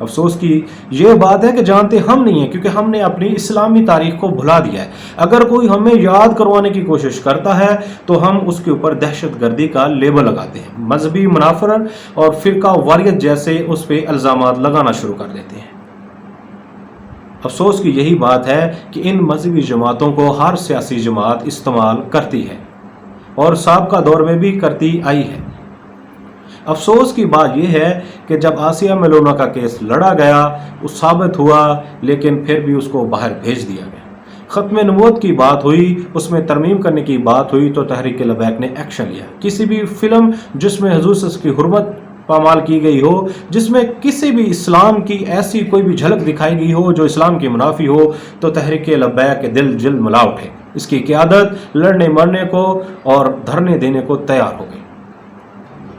افسوس کی یہ بات ہے کہ جانتے ہم نہیں ہیں، کیونکہ ہم نے اپنی اسلامی تاریخ کو بھلا دیا ہے۔ اگر کوئی ہمیں یاد کروانے کی کوشش کرتا ہے تو ہم اس کے اوپر دہشت گردی کا لیبل لگاتے ہیں، مذہبی منافرت اور فرقہ واریت جیسے اس پہ الزامات لگانا شروع کر دیتے ہیں۔ افسوس کی یہی بات ہے کہ ان مذہبی جماعتوں کو ہر سیاسی جماعت استعمال کرتی ہے اور سابقہ دور میں بھی کرتی آئی ہے۔ افسوس کی بات یہ ہے کہ جب آسیہ میلونا کا کیس لڑا گیا، وہ ثابت ہوا، لیکن پھر بھی اس کو باہر بھیج دیا گیا۔ ختم نبوت کی بات ہوئی، اس میں ترمیم کرنے کی بات ہوئی تو تحریک لبیک نے ایکشن لیا۔ کسی بھی فلم جس میں حضور صلی اللہ علیہ وسلم کی حرمت پامال کی گئی ہو، جس میں کسی بھی اسلام کی ایسی کوئی بھی جھلک دکھائی گئی ہو جو اسلام کی منافی ہو، تو تحریک لبیک کے دل جلد ملا اٹھے۔ اس کی قیادت لڑنے مرنے کو اور دھرنے دینے کو تیار ہو گئی۔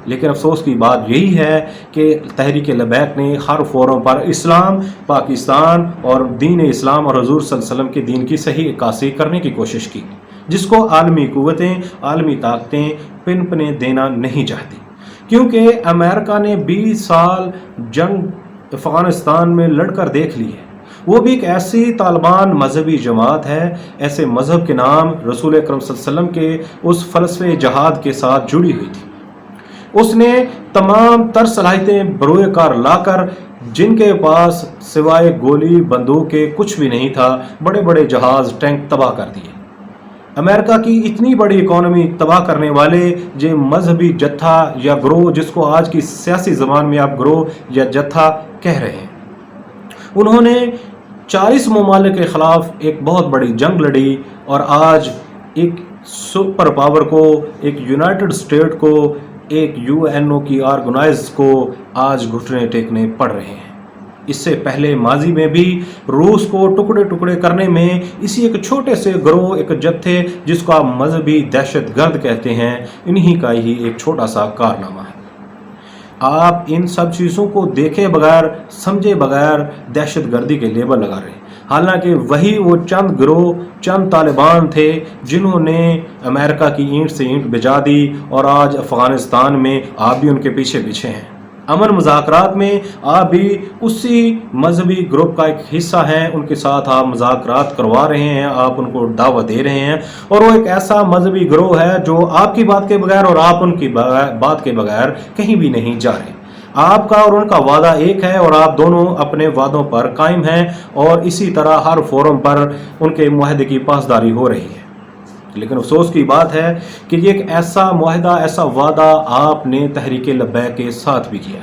لیکن افسوس کی بات یہی ہے کہ تحریک لبیک نے ہر فورم پر اسلام، پاکستان اور دین اسلام اور حضور صلی اللہ علیہ وسلم کے دین کی صحیح عکاسی کرنے کی کوشش کی، جس کو عالمی قوتیں، عالمی طاقتیں پن دینا نہیں چاہتی، کیونکہ امریکہ نے 20 سال جنگ افغانستان میں لڑ کر دیکھ لی ہے۔ وہ بھی ایک ایسی طالبان مذہبی جماعت ہے، ایسے مذہب کے نام رسول اکرم صلی اللہ علیہ وسلم کے اس فلسفے جہاد کے ساتھ جڑی ہوئی تھی۔ اس نے تمام تر صلاحیتیں بروئے کار لا کر، جن کے پاس سوائے گولی بندوق کے کچھ بھی نہیں تھا، بڑے بڑے جہاز، ٹینک تباہ کر دیے۔ امریکہ کی اتنی بڑی اکانومی تباہ کرنے والے یہ مذہبی جتھا یا گروہ، جس کو آج کی سیاسی زبان میں آپ گروہ یا جتھا کہہ رہے ہیں، انہوں نے 40 ممالک کے خلاف ایک بہت بڑی جنگ لڑی، اور آج ایک سپر پاور کو، ایک یونائٹڈ اسٹیٹ کو، ایک UNO کی آرگنائز کو آج گھٹنے ٹیکنے پڑ رہے ہیں۔ اس سے پہلے ماضی میں بھی روس کو ٹکڑے ٹکڑے کرنے میں اسی ایک چھوٹے سے گروہ، ایک جتھے جس کو آپ مذہبی دہشت گرد کہتے ہیں، انہی کا ہی ایک چھوٹا سا کارنامہ ہے۔ آپ ان سب چیزوں کو دیکھے بغیر، سمجھے بغیر دہشت گردی کے لیبل لگا رہے ہیں، حالانکہ وہی وہ چند گروہ، چند طالبان تھے جنہوں نے امریکہ کی اینٹ سے اینٹ بجا دی، اور آج افغانستان میں آپ بھی ان کے پیچھے پیچھے ہیں۔ امن مذاکرات میں آپ بھی اسی مذہبی گروپ کا ایک حصہ ہیں، ان کے ساتھ آپ مذاکرات کروا رہے ہیں، آپ ان کو دعوت دے رہے ہیں، اور وہ ایک ایسا مذہبی گروہ ہے جو آپ کی بات کے بغیر اور آپ ان کی بات کے بغیر کہیں بھی نہیں جا رہے۔ آپ کا اور ان کا وعدہ ایک ہے، اور آپ دونوں اپنے وعدوں پر قائم ہیں، اور اسی طرح ہر فورم پر ان کے معاہدے کی پاسداری ہو رہی ہے۔ لیکن افسوس کی بات ہے کہ یہ ایک ایسا معاہدہ، ایسا وعدہ آپ نے تحریک لبیک کے ساتھ بھی کیا،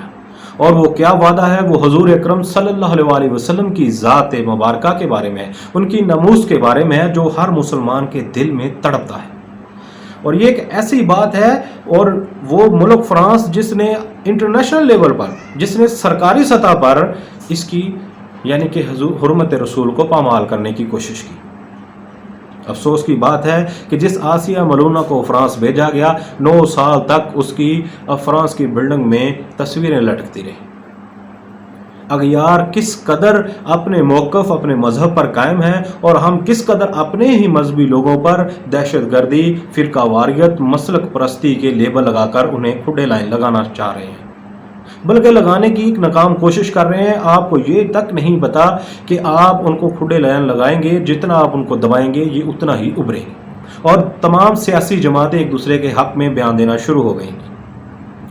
اور وہ کیا وعدہ ہے؟ وہ حضور اکرم صلی اللہ علیہ وسلم کی ذات مبارکہ کے بارے میں ہے، ان کی ناموس کے بارے میں ہے، جو ہر مسلمان کے دل میں تڑپتا ہے۔ اور یہ ایک ایسی بات ہے، اور وہ ملک فرانس جس نے انٹرنیشنل لیول پر، جس نے سرکاری سطح پر اس کی یعنی کہ حرمت رسول کو پامال کرنے کی کوشش کی۔ افسوس کی بات ہے کہ جس آسیہ ملونہ کو فرانس بھیجا گیا، 9 سال تک اس کی فرانس کی بلڈنگ میں تصویریں لٹکتی رہی۔ اغیار کس قدر اپنے موقف، اپنے مذہب پر قائم ہیں، اور ہم کس قدر اپنے ہی مذہبی لوگوں پر دہشت گردی، فرقہ واریت، مسلک پرستی کے لیبل لگا کر انہیں کھڈے لائن لگانا چاہ رہے ہیں، بلکہ لگانے کی ایک ناکام کوشش کر رہے ہیں۔ آپ کو یہ تک نہیں پتا کہ آپ ان کو کھڈے لائن لگائیں گے، جتنا آپ ان کو دبائیں گے یہ اتنا ہی ابھریں گے، اور تمام سیاسی جماعتیں ایک دوسرے کے حق میں بیان دینا شروع ہو گئیں گی۔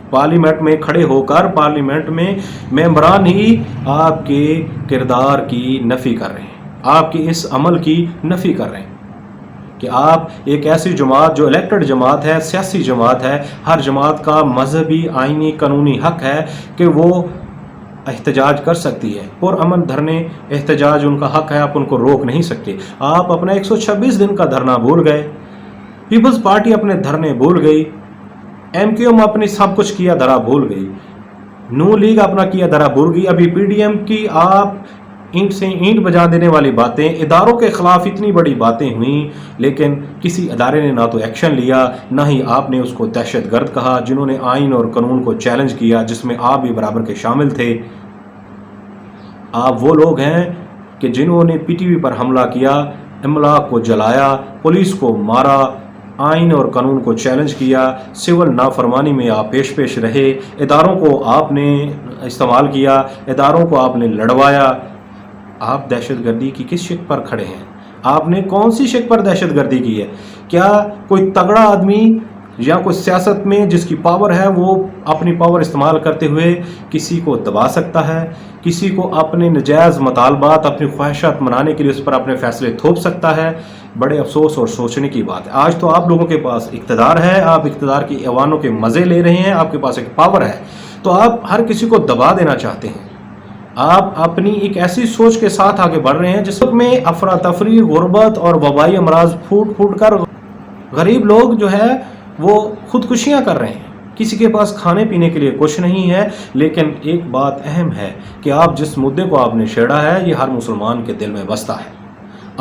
پارلیمنٹ میں کھڑے ہو کر پارلیمنٹ میں ممبران ہی آپ کے کردار کی نفی کر رہے ہیں، آپ کے اس عمل کی نفی کر رہے ہیں کہ آپ ایک ایسی جماعت جو الیکٹڈ جماعت ہے، سیاسی جماعت ہے، ہر جماعت کا مذہبی، آئینی، قانونی حق ہے کہ وہ احتجاج کر سکتی ہے، پر امن دھرنے احتجاج ان کا حق ہے، آپ ان کو روک نہیں سکتے۔ آپ اپنا 126 دن کا دھرنا بھول گئے، پیپلز پارٹی اپنے دھرنے بھول گئی، MQM اپنی سب کچھ کیا دھرا بھول گئی، نون لیگ اپنا کیا دھرا بھول گئی، ابھی PDM کی آپ اینٹ سے اینٹ بجا دینے والی باتیں، اداروں کے خلاف اتنی بڑی باتیں ہوئیں، لیکن کسی ادارے نے نہ تو ایکشن لیا، نہ ہی آپ نے اس کو دہشت گرد کہا، جنہوں نے آئین اور قانون کو چیلنج کیا، جس میں آپ بھی برابر کے شامل تھے۔ آپ وہ لوگ ہیں کہ جنہوں نے PTV پر حملہ کیا، املاک کو جلایا، پولیس کو مارا، آئین اور قانون کو چیلنج کیا، سول نافرمانی میں آپ پیش رہے، اداروں کو آپ نے استعمال کیا، اداروں کو آپ نے لڑوایا۔ آپ دہشت گردی کی کس شک پر کھڑے ہیں؟ آپ نے کون سی شک پر دہشت گردی کی ہے؟ کیا کوئی تگڑا آدمی یا کوئی سیاست میں جس کی پاور ہے وہ اپنی پاور استعمال کرتے ہوئے کسی کو دبا سکتا ہے، کسی کو اپنے نجائز مطالبات، اپنی خواہشات منانے کے لیے اس پر اپنے فیصلے تھوپ سکتا ہے؟ بڑے افسوس اور سوچنے کی بات ہے۔ آج تو آپ لوگوں کے پاس اقتدار ہے، آپ اقتدار کی ایوانوں کے مزے لے رہے ہیں، آپ کے پاس ایک پاور ہے، تو آپ ہر کسی کو دبا دینا چاہتے ہیں۔ آپ اپنی ایک ایسی سوچ کے ساتھ آگے بڑھ رہے ہیں جس میں افراتفری، غربت اور وبائی امراض پھوٹ کر غریب لوگ جو ہے وہ خودکشیاں کر رہے ہیں۔ کسی کے پاس کھانے پینے کے لیے کچھ نہیں ہے۔ لیکن ایک بات اہم ہے کہ آپ جس مدعے کو آپ نے چھیڑا ہے یہ ہر مسلمان کے دل میں بستا ہے۔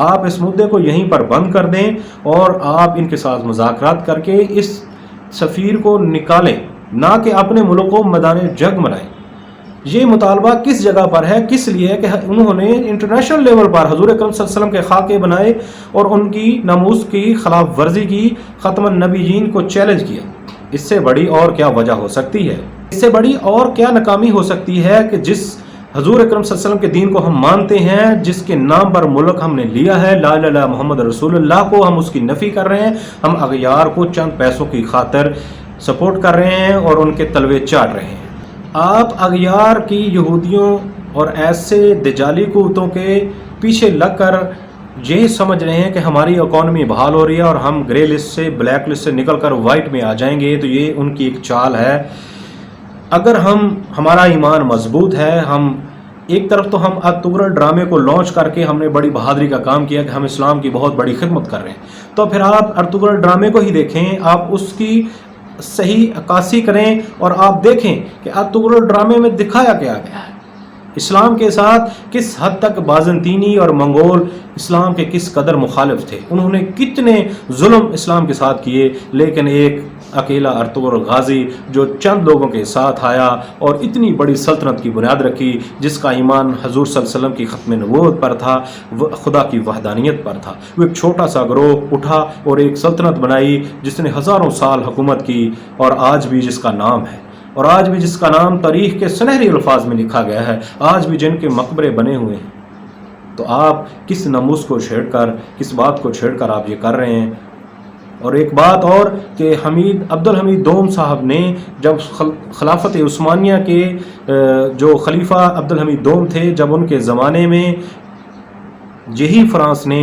آپ اس مدعے کو یہیں پر بند کر دیں اور آپ ان کے ساتھ مذاکرات کر کے اس سفیر کو نکالیں، نہ کہ اپنے ملک کو میدان جنگ بنائیں۔ یہ مطالبہ کس جگہ پر ہے، کس لیے کہ انہوں نے انٹرنیشنل لیول پر حضور اکرم صلی اللہ علیہ وسلم کے خاکے بنائے اور ان کی ناموس کی خلاف ورزی کی، ختم النبیین کو چیلنج کیا۔ اس سے بڑی اور کیا وجہ ہو سکتی ہے؟ اس سے بڑی اور کیا ناکامی ہو سکتی ہے کہ جس حضور اکرم صلی اللہ علیہ وسلم کے دین کو ہم مانتے ہیں، جس کے نام پر ملک ہم نے لیا ہے، لا الہ الا محمد رسول اللہ کو، ہم اس کی نفی کر رہے ہیں، ہم اغیار کو چند پیسوں کی خاطر سپورٹ کر رہے ہیں اور ان کے تلوے چاٹ رہے ہیں۔ آپ اغیار کی یہودیوں اور ایسے دجالی قوتوں کے پیچھے لگ کر یہی سمجھ رہے ہیں کہ ہماری اکانومی بحال ہو رہی ہے اور ہم گرے لسٹ سے، بلیک لسٹ سے نکل کر وائٹ میں آ جائیں گے، تو یہ ان کی ایک چال ہے۔ اگر ہمارا ایمان مضبوط ہے، ہم ایک طرف تو ہم ارطغرل ڈرامے کو لانچ کر کے ہم نے بڑی بہادری کا کام کیا کہ ہم اسلام کی بہت بڑی خدمت کر رہے ہیں، تو پھر آپ ارطغرل ڈرامے کو ہی دیکھیں، آپ اس کی صحیح عکاسی کریں اور آپ دیکھیں کہ ارطغرل ڈرامے میں دکھایا کیا گیا ہے، اسلام کے ساتھ کس حد تک بازنطینی اور منگول اسلام کے کس قدر مخالف تھے، انہوں نے کتنے ظلم اسلام کے ساتھ کیے، لیکن ایک اکیلا ارطغرل غازی جو چند لوگوں کے ساتھ آیا اور اتنی بڑی سلطنت کی بنیاد رکھی جس کا ایمان حضور صلی اللہ علیہ وسلم کی ختم نبوت پر تھا، خدا کی وحدانیت پر تھا، وہ ایک چھوٹا سا گروہ اٹھا اور ایک سلطنت بنائی جس نے ہزاروں سال حکومت کی، اور آج بھی جس کا نام ہے، اور آج بھی جس کا نام تاریخ کے سنہری الفاظ میں لکھا گیا ہے، آج بھی جن کے مقبرے بنے ہوئے ہیں، تو آپ کس ناموس کو چھیڑ کر، کس بات کو چھیڑ کر آپ یہ کر رہے ہیں؟ اور ایک بات اور کہ عبدالحمید دوم صاحب نے جب خلافت عثمانیہ کے جو خلیفہ عبدالحمید دوم تھے، جب ان کے زمانے میں یہی فرانس نے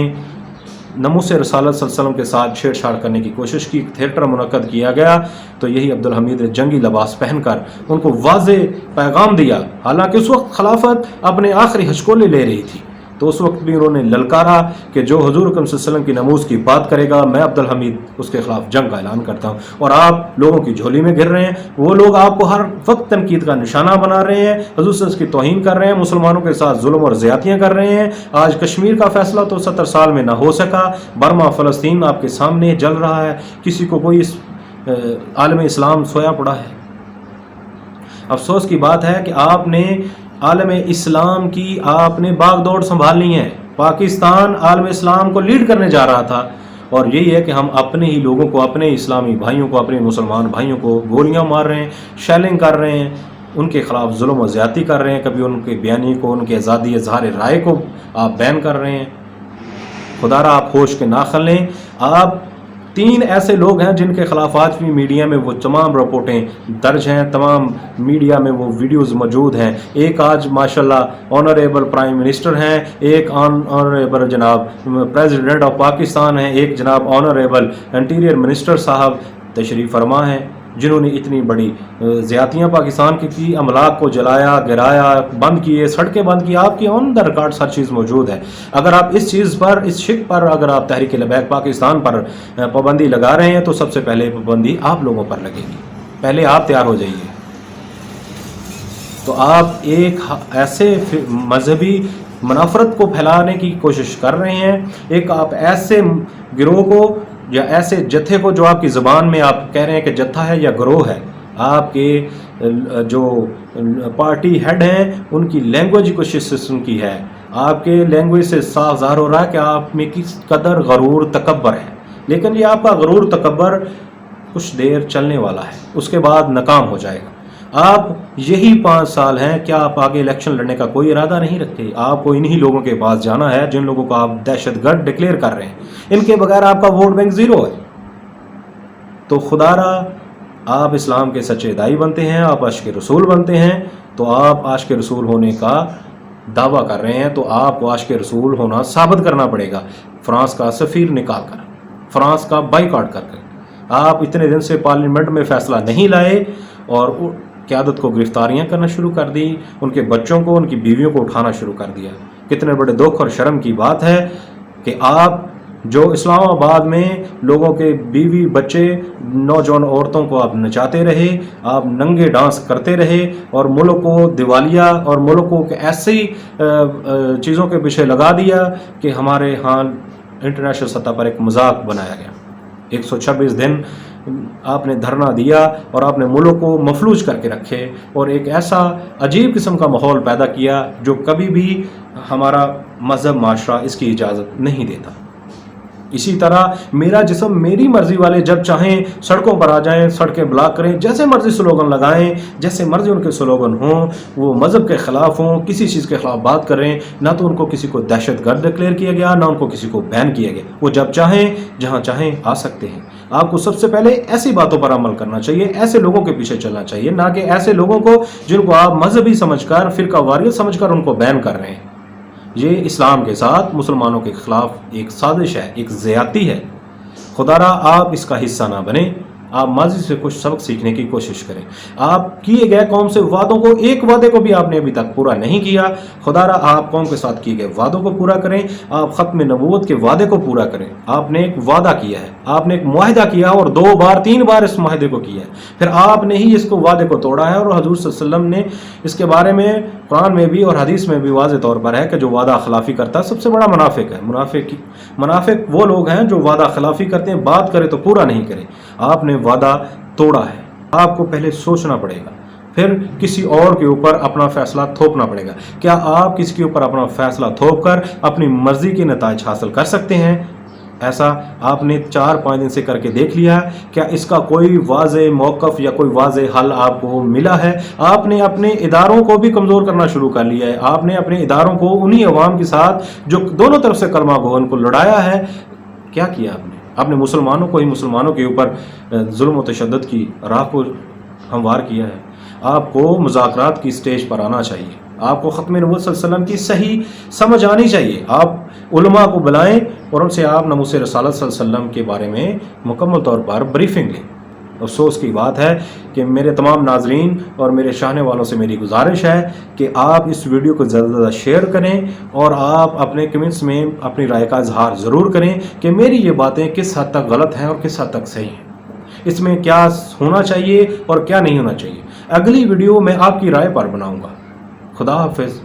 ناموس رسالت صلی اللہ علیہ وسلم کے ساتھ چھیڑ چھاڑ کرنے کی کوشش کی، تھیٹر منعقد کیا گیا، تو یہی عبدالحمید نے جنگی لباس پہن کر ان کو واضح پیغام دیا، حالانکہ اس وقت خلافت اپنے آخری ہچکولے لے رہی تھی، تو اس وقت بھی انہوں نے للکارا کہ جو حضور اکرم صلی اللہ علیہ وسلم کی ناموس کی بات کرے گا، میں عبدالحمید اس کے خلاف جنگ کا اعلان کرتا ہوں، اور آپ لوگوں کی جھولی میں گر رہے ہیں۔ وہ لوگ آپ کو ہر وقت تنقید کا نشانہ بنا رہے ہیں، حضور صلی اللہ علیہ وسلم کی توہین کر رہے ہیں، مسلمانوں کے ساتھ ظلم اور زیادتیاں کر رہے ہیں۔ آج کشمیر کا فیصلہ تو 70 سال میں نہ ہو سکا، برما فلسطین آپ کے سامنے جل رہا ہے، کسی کو کوئی عالم اسلام سویا پڑا ہے۔ افسوس کی بات ہے کہ آپ نے عالم اسلام کی آپ نے باغ دوڑ سنبھالنی ہے۔ پاکستان عالم اسلام کو لیڈ کرنے جا رہا تھا، اور یہی ہے کہ ہم اپنے ہی لوگوں کو، اپنے اسلامی بھائیوں کو، اپنے مسلمان بھائیوں کو گولیاں مار رہے ہیں، شیلنگ کر رہے ہیں، ان کے خلاف ظلم و زیادتی کر رہے ہیں، کبھی ان کے بیانی کو، ان کے آزادی اظہار رائے کو آپ بین کر رہے ہیں۔ خدا را آپ ہوش کے ناخن لیں۔ آپ 3 ایسے لوگ ہیں جن کے خلاف آج بھی میڈیا میں وہ تمام رپورٹیں درج ہیں، تمام میڈیا میں وہ ویڈیوز موجود ہیں۔ ایک آج ماشاءاللہ آنریبل پرائم منسٹر ہیں، ایک آنریبل جناب پریزیڈنٹ آف پاکستان ہیں، ایک جناب آنریبل انٹیریئر منسٹر صاحب تشریف فرما ہیں، جنہوں نے اتنی بڑی زیادتیاں پاکستان کی املاک کو جلایا، گرایا، بند کیے، سڑکیں بند کی، آپ کی آن دا ریکارڈ ہر چیز موجود ہے۔ اگر آپ اس چیز پر، اس شک پر اگر آپ تحریک لبیک پاکستان پر پابندی لگا رہے ہیں تو سب سے پہلے پابندی آپ لوگوں پر لگے گی، پہلے آپ تیار ہو جائیے۔ تو آپ ایک ایسے مذہبی منافرت کو پھیلانے کی کوشش کر رہے ہیں، ایک آپ ایسے گروہ کو یا ایسے جتھے کو جو آپ کی زبان میں آپ کہہ رہے ہیں کہ جتھا ہے یا گروہ ہے، آپ کے جو پارٹی ہیڈ ہیں ان کی لینگویج کچھ اس قسم کی ہے، آپ کے لینگویج سے صاف ظاہر ہو رہا ہے کہ آپ میں کس قدر غرور تکبر ہے۔ لیکن یہ آپ کا غرور تکبر کچھ دیر چلنے والا ہے، اس کے بعد ناکام ہو جائے گا۔ آپ یہی 5 سال ہیں، کیا آپ آگے الیکشن لڑنے کا کوئی ارادہ نہیں رکھتے؟ آپ کو انہی لوگوں کے پاس جانا ہے جن لوگوں کو آپ دہشت گرد ڈکلیئر کر رہے ہیں، ان کے بغیر آپ کا ووٹ بینک زیرو ہے۔ تو خدا را آپ اسلام کے سچے دائی بنتے ہیں، آپ عاشق رسول بنتے ہیں، تو آپ عاشق رسول ہونے کا دعویٰ کر رہے ہیں تو آپ کو عاشق رسول ہونا ثابت کرنا پڑے گا، فرانس کا سفیر نکال کر، فرانس کا بائیکاٹ کر کے۔ آپ اتنے دن سے پارلیمنٹ میں فیصلہ نہیں لائے اور قیادت کو گرفتاریاں کرنا شروع کر دی، ان کے بچوں کو، ان کی بیویوں کو اٹھانا شروع کر دیا۔ کتنے بڑے دکھ اور شرم کی بات ہے کہ آپ جو اسلام آباد میں لوگوں کے بیوی بچے نوجوان عورتوں کو آپ نچاتے رہے، آپ ننگے ڈانس کرتے رہے اور ملک کو دیوالیہ اور ملک کو ایسی چیزوں کے پیچھے لگا دیا کہ ہمارے ہاں انٹرنیشنل سطح پر ایک مذاق بنایا گیا۔ 126 دن آپ نے دھرنا دیا اور آپ نے ملک کو مفلوج کر کے رکھے اور ایک ایسا عجیب قسم کا ماحول پیدا کیا جو کبھی بھی ہمارا مذہب معاشرہ اس کی اجازت نہیں دیتا۔ اسی طرح میرا جسم میری مرضی والے جب چاہیں سڑکوں پر آ جائیں، سڑکیں بلاک کریں، جیسے مرضی سلوگن لگائیں، جیسے مرضی ان کے سلوگن ہوں، وہ مذہب کے خلاف ہوں، کسی چیز کے خلاف بات کریں، نہ تو ان کو کسی کو دہشت گرد ڈکلیئر کیا گیا، نہ ان کو کسی کو بین کیا گیا، وہ جب چاہیں جہاں چاہیں آ سکتے ہیں۔ آپ کو سب سے پہلے ایسی باتوں پر عمل کرنا چاہیے، ایسے لوگوں کے پیچھے چلنا چاہیے، نہ کہ ایسے لوگوں کو جن کو آپ مذہبی سمجھ کر، فرقہ واریت سمجھ کر ان کو بین کر رہے ہیں۔ یہ اسلام کے ساتھ مسلمانوں کے خلاف ایک سازش ہے، ایک زیادتی ہے۔ خدا را آپ اس کا حصہ نہ بنیں، آپ ماضی سے کچھ سبق سیکھنے کی کوشش کریں۔ آپ کیے گئے قوم سے وعدوں کو، ایک وعدے کو بھی آپ نے ابھی تک پورا نہیں کیا، خدا را آپ قوم کے ساتھ کیے گئے وعدوں کو پورا کریں، آپ ختم نبوت کے وعدے کو پورا کریں۔ آپ نے ایک وعدہ کیا ہے، آپ نے ایک معاہدہ کیا اور 2 بار 3 بار اس معاہدے کو کیا ہے، پھر آپ نے ہی اس کو وعدے کو توڑا ہے، اور حضور صلی اللہ علیہ وسلم نے اس کے بارے میں قرآن میں بھی اور حدیث میں بھی واضح طور پر ہے کہ جو وعدہ خلافی کرتا ہے سب سے بڑا منافق ہے۔ منافق وہ لوگ ہیں جو وعدہ خلافی کرتے ہیں، بات کرے تو پورا نہیں کرے۔ آپ نے وعدہ توڑا ہے، آپ کو پہلے سوچنا پڑے گا، پھر کسی اور کے اوپر اپنا فیصلہ تھوپنا پڑے گا۔ کیا آپ کسی کے اوپر اپنا فیصلہ تھوپ کر اپنی مرضی کے نتائج حاصل کر سکتے ہیں؟ ایسا آپ نے 4-5 دن سے کر کے دیکھ لیا ہے؟ کیا اس کا کوئی واضح موقف یا کوئی واضح حل آپ کو ملا ہے؟ آپ نے اپنے اداروں کو بھی کمزور کرنا شروع کر لیا ہے، آپ نے اپنے اداروں کو انہی عوام کے ساتھ جو دونوں طرف سے کلمہ گو ان کو لڑایا ہے۔ کیا کیا آپ نے مسلمانوں کو ہی مسلمانوں کے اوپر ظلم و تشدد کی راہ کو ہموار کیا ہے۔ آپ کو مذاکرات کی سٹیج پر آنا چاہیے، آپ کو ختم نبوت صلی اللہ علیہ وسلم کی صحیح سمجھ آنی چاہیے۔ آپ علماء کو بلائیں اور ان سے آپ ناموس رسالت صلی اللہ علیہ وسلم کے بارے میں مکمل طور پر بریفنگ لیں۔ افسوس کی بات ہے کہ میرے تمام ناظرین اور میرے چاہنے والوں سے میری گزارش ہے کہ آپ اس ویڈیو کو زیادہ سے زیادہ شیئر کریں اور آپ اپنے کمنٹس میں اپنی رائے کا اظہار ضرور کریں کہ میری یہ باتیں کس حد تک غلط ہیں اور کس حد تک صحیح ہیں، اس میں کیا ہونا چاہیے اور کیا نہیں ہونا چاہیے۔ اگلی ویڈیو میں آپ کی رائے پر بناؤں گا۔ خدا حافظ۔